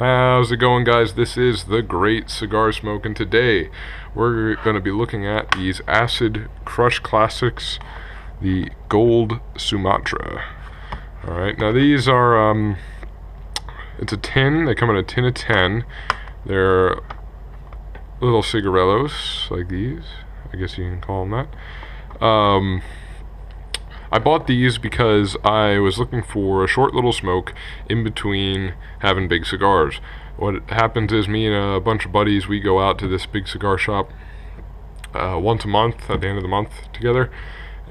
How's it going, guys? This is the Great Cigar Smoke, and today we're going to be looking at these Acid Krush Classics, the Gold Sumatra. Alright, now these are, it's a tin. They come in a tin of 10. They're little cigarillos, like these. I guess you can call them that. I bought these because I was looking for a short little smoke in between having big cigars. What happens is me and a bunch of buddies, we go out to this big cigar shop once a month at the end of the month together.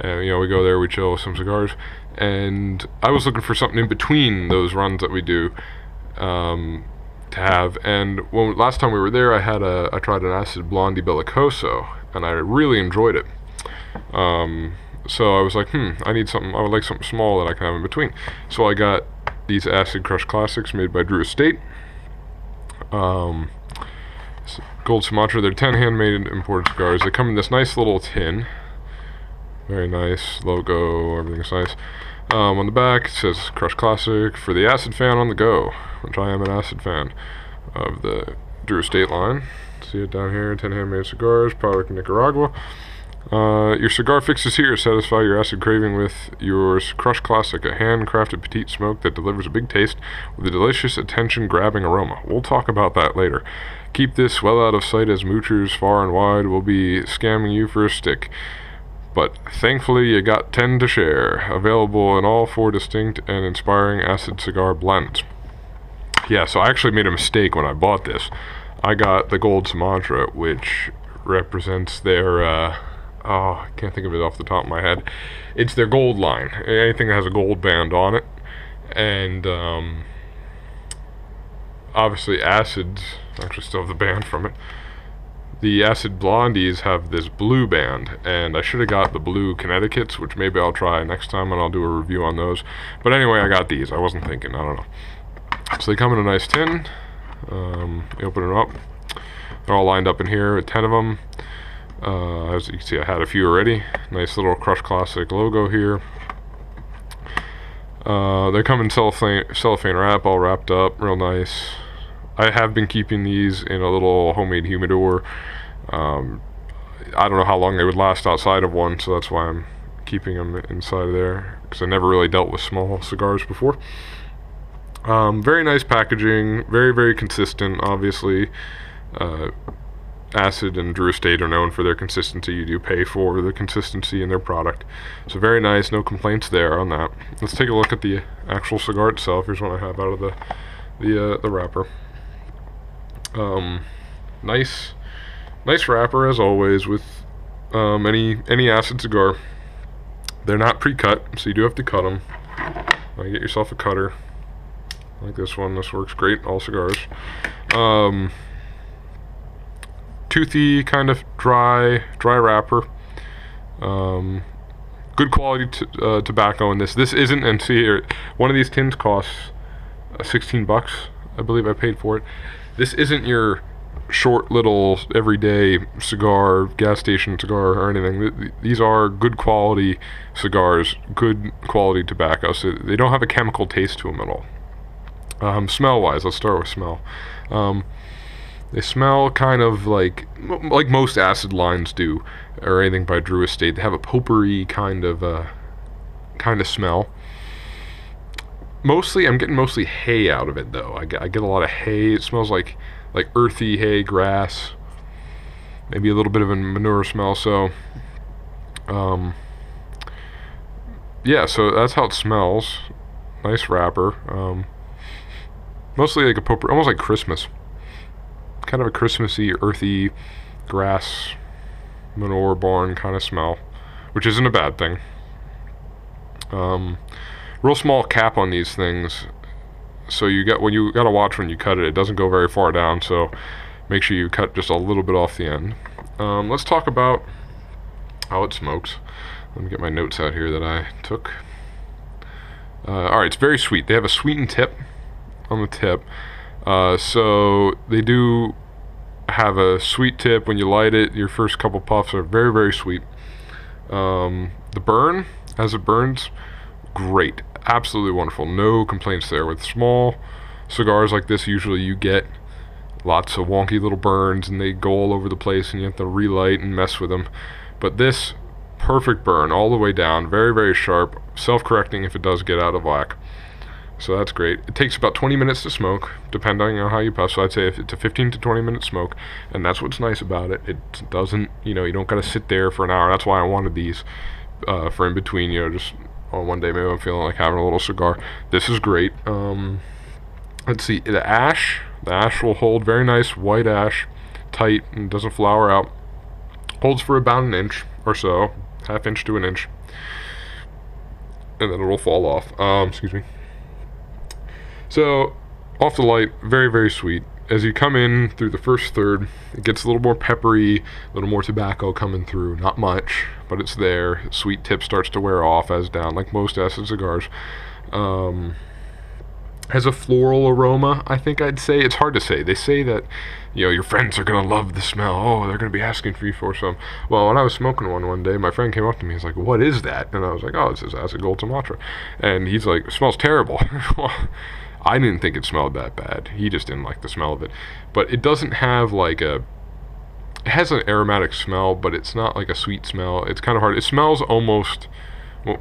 We go there, we chill with some cigars. And I was looking for something in between those runs that we do to have. And last time we were there, I tried an Acid Blondie Bellicoso, and I really enjoyed it. So I was like, I would like something small that I can have in between. So I got these Acid Krush Classics made by Drew Estate. Gold Sumatra. They're 10 handmade imported cigars. They come in this nice little tin. Very nice logo, everything's nice. On the back it says Krush Classic for the acid fan on the go, which I am an acid fan of the Drew Estate line. See it down here, 10 handmade cigars, product in Nicaragua. Your cigar fixes here. Satisfy your acid craving with your Krush Classic, a handcrafted petite smoke that delivers a big taste with a delicious attention-grabbing aroma. We'll talk about that later. Keep this well out of sight, as moochers far and wide will be scamming you for a stick. But thankfully you got 10 to share. Available in all 4 distinct and inspiring acid cigar blends. Yeah, so I actually made a mistake when I bought this. I got the Gold Sumatra, which represents their I can't think of it off the top of my head. It's their gold line. Anything that has a gold band on it. And obviously Acids actually still have the band from it. The Acid Blondies have this blue band, and I should have got the blue Connecticut's, which maybe I'll try next time and I'll do a review on those. But anyway, I got these. I wasn't thinking, I don't know. So they come in a nice tin. You open them up. They're all lined up in here with 10 of them. As you can see, I had a few already. Nice little Krush Classic logo here. They come in cellophane wrap, all wrapped up, real nice. I have been keeping these in a little homemade humidor. I don't know how long they would last outside of one, so that's why I'm keeping them inside of there, because I never really dealt with small cigars before. Very nice packaging, very, very consistent, obviously. Acid and Drew Estate are known for their consistency. You do pay for the consistency in their product. So very nice, no complaints there on that. Let's take a look at the actual cigar itself. Here's what I have out of the wrapper. Nice wrapper as always with any acid cigar. They're not pre-cut, so you do have to cut them. Get yourself a cutter like this one. This works great, all cigars. Toothy, kind of dry wrapper. Good quality tobacco in this. This isn't, and see here, one of these tins costs 16 bucks, I believe I paid for it. This isn't your short little everyday cigar, gas station cigar or anything. These are good quality cigars, good quality tobacco, so they don't have a chemical taste to them at all. Smell wise, let's start with smell. They smell kind of like most acid lines do, or anything by Drew Estate. They have a potpourri kind of smell. I'm getting mostly hay out of it though. I get a lot of hay. It smells like earthy hay, grass, maybe a little bit of a manure smell. So, yeah. So that's how it smells. Nice wrapper. Mostly like a potpourri, almost like Christmas. Kind of a Christmassy, earthy, grass, manure barn kind of smell, which isn't a bad thing. Real small cap on these things, so you gotta watch when you cut it. It doesn't go very far down, so make sure you cut just a little bit off the end. Let's talk about how it smokes. Let me get my notes out here that I took. Alright, it's very sweet. They have a sweetened tip on the tip. So they do have a sweet tip when you light it. Your first couple puffs are very, very sweet. The burn, as it burns, great, absolutely wonderful. No complaints there. With small cigars like this, usually you get lots of wonky little burns and they go all over the place and you have to relight and mess with them. But this, perfect burn all the way down, very, very sharp, self-correcting if it does get out of whack. So that's great. It takes about 20 minutes to smoke, depending on how you puff. So I'd say if it's a 15 to 20 minute smoke, and that's what's nice about it. It doesn't, you don't got to sit there for an hour. That's why I wanted these for in between, just on one day maybe I'm feeling like having a little cigar. This is great. Let's see, the ash will hold, very nice white ash, tight, and doesn't flower out. Holds for about an inch or so, half inch to an inch, and then it'll fall off. Excuse me. So, off the light, very, very sweet. As you come in through the first third, it gets a little more peppery, a little more tobacco coming through. Not much, but it's there. Sweet tip starts to wear off as down, like most acid cigars. Has a floral aroma, I think I'd say. It's hard to say. They say that, your friends are going to love the smell. Oh, they're going to be asking for you for some. Well, when I was smoking one day, my friend came up to me. He's like, what is that? And I was like, oh, it's this acid gold Sumatra. And he's like, it smells terrible. Well, I didn't think it smelled that bad. He just didn't like the smell of it. But it doesn't have it has an aromatic smell, but it's not like a sweet smell. It's kind of hard. It smells almost,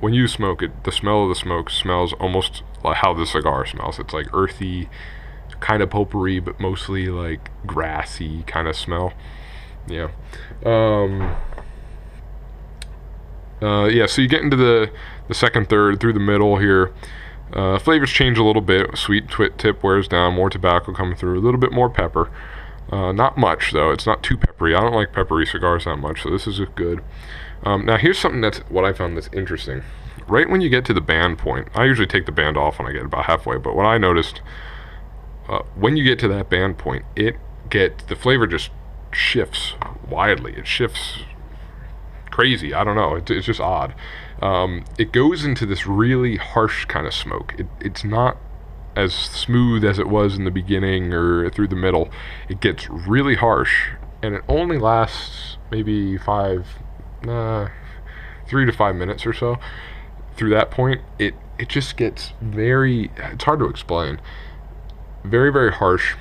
when you smoke it, the smell of the smoke smells almost like how the cigar smells. It's like earthy, kind of potpourri, but mostly like grassy kind of smell. Yeah. So you get into the second third through the middle here. Flavors change a little bit. Sweet tip wears down, more tobacco coming through, a little bit more pepper. Not much though. It's not too peppery. I don't like peppery cigars that much, so this is good. Now here's something that's what I found that's interesting. Right when you get to the band point, I usually take the band off when I get about halfway, but what I noticed, when you get to that band point, the flavor just shifts widely. It shifts crazy. I don't know. It's just odd. It goes into this really harsh kind of smoke. It's not as smooth as it was in the beginning or through the middle. It gets really harsh, and it only lasts maybe 3 to 5 minutes or so. Through that point, it just gets it's hard to explain. Very, very harsh.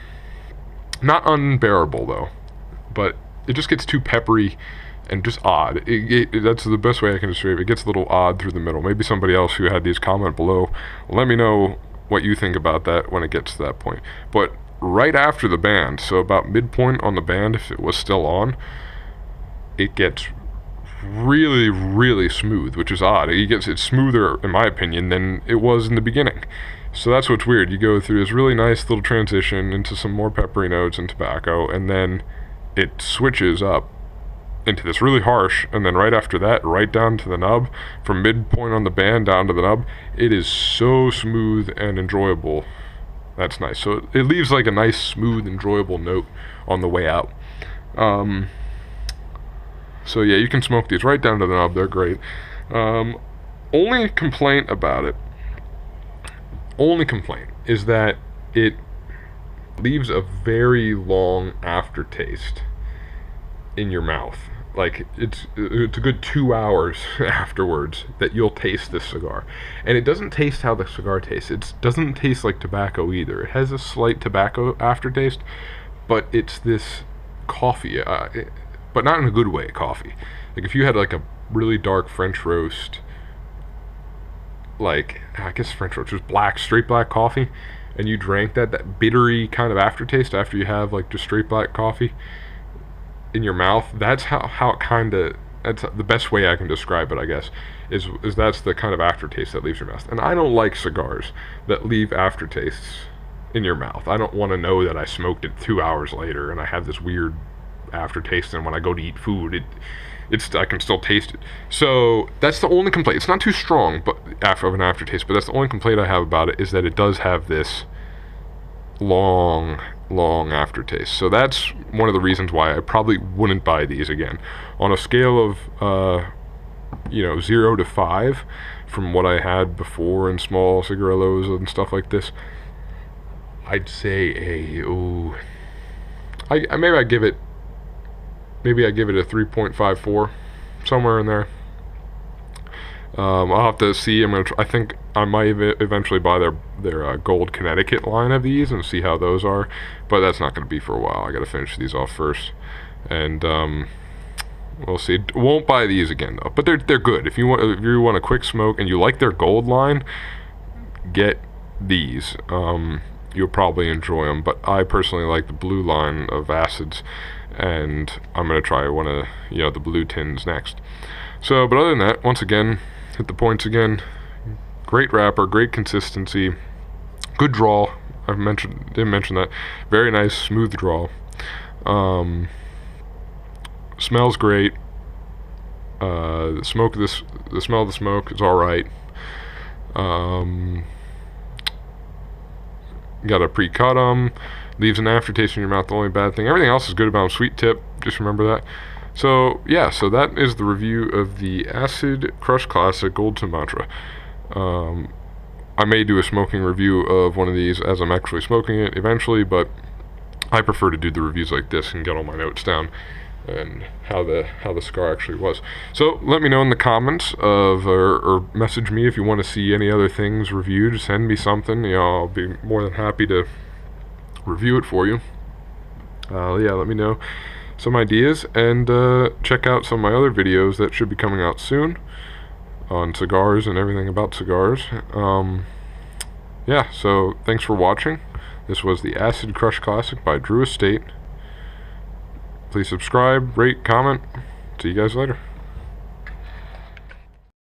Not unbearable though, but it just gets too peppery and just odd. That's the best way I can describe it. It gets a little odd through the middle. Maybe somebody else who had these comment below. Let me know what you think about that when it gets to that point. But right after the band, so about midpoint on the band, if it was still on, it gets really, really smooth, which is odd. It's smoother, in my opinion, than it was in the beginning. So that's what's weird. You go through this really nice little transition into some more peppery notes and tobacco, and then it switches up into this really harsh, and then right after that, right down to the nub, from midpoint on the band down to the nub, it is so smooth and enjoyable. That's nice. So it leaves like a nice, smooth, enjoyable note on the way out. So yeah, you can smoke these right down to the nub. They're great. Only complaint about it, is that it leaves a very long aftertaste in your mouth. Like it's a good 2 hours afterwards that you'll taste this cigar, and it doesn't taste how the cigar tastes. It doesn't taste like tobacco either. It has a slight tobacco aftertaste, but it's this coffee, but not in a good way. Coffee, like if you had like a really dark French roast, like I guess French roast, just straight black coffee, and you drank that bittery kind of aftertaste after you have like just straight black coffee in your mouth, that's how it kind of, that's the best way I can describe it, I guess, is that's the kind of aftertaste that leaves your mouth. And I don't like cigars that leave aftertastes in your mouth. I don't want to know that I smoked it 2 hours later and I have this weird aftertaste, and when I go to eat food, I can still taste it. So that's the only complaint. It's not too strong, but of an aftertaste, but that's the only complaint I have about it, is that it does have this long aftertaste. So that's one of the reasons why I probably wouldn't buy these again. On a scale of 0 to 5 from what I had before in small cigarillos and stuff like this, I'd say maybe I give it a 3.54, somewhere in there. I'll have to see. I think I might eventually buy their Gold Connecticut line of these and see how those are, but that's not going to be for a while. I got to finish these off first, and we'll see. Won't buy these again though, but they're good. If you want a quick smoke and you like their gold line, get these. You'll probably enjoy them, but I personally like the blue line of acids, and I'm gonna try one of the blue tins next. So, but other than that, once again, hit the points again. Great wrapper, great consistency, good draw. Didn't mention that. Very nice, smooth draw. Smells great. The smell of the smoke is all right. Got to pre-cut them. Leaves an aftertaste in your mouth. The only bad thing. Everything else is good about them. Sweet tip. Just remember that. So yeah, so that is the review of the Acid Crush Classic Gold Sumatra. I may do a smoking review of one of these as I'm actually smoking it eventually, but I prefer to do the reviews like this and get all my notes down and how the cigar actually was. So let me know in the comments or message me if you want to see any other things reviewed. Send me something. I'll be more than happy to review it for you. Yeah, let me know some ideas, and check out some of my other videos that should be coming out soon on cigars and everything about cigars. Yeah, so thanks for watching. This was the Acid Crush Classic by Drew Estate. Please subscribe, rate, comment. See you guys later.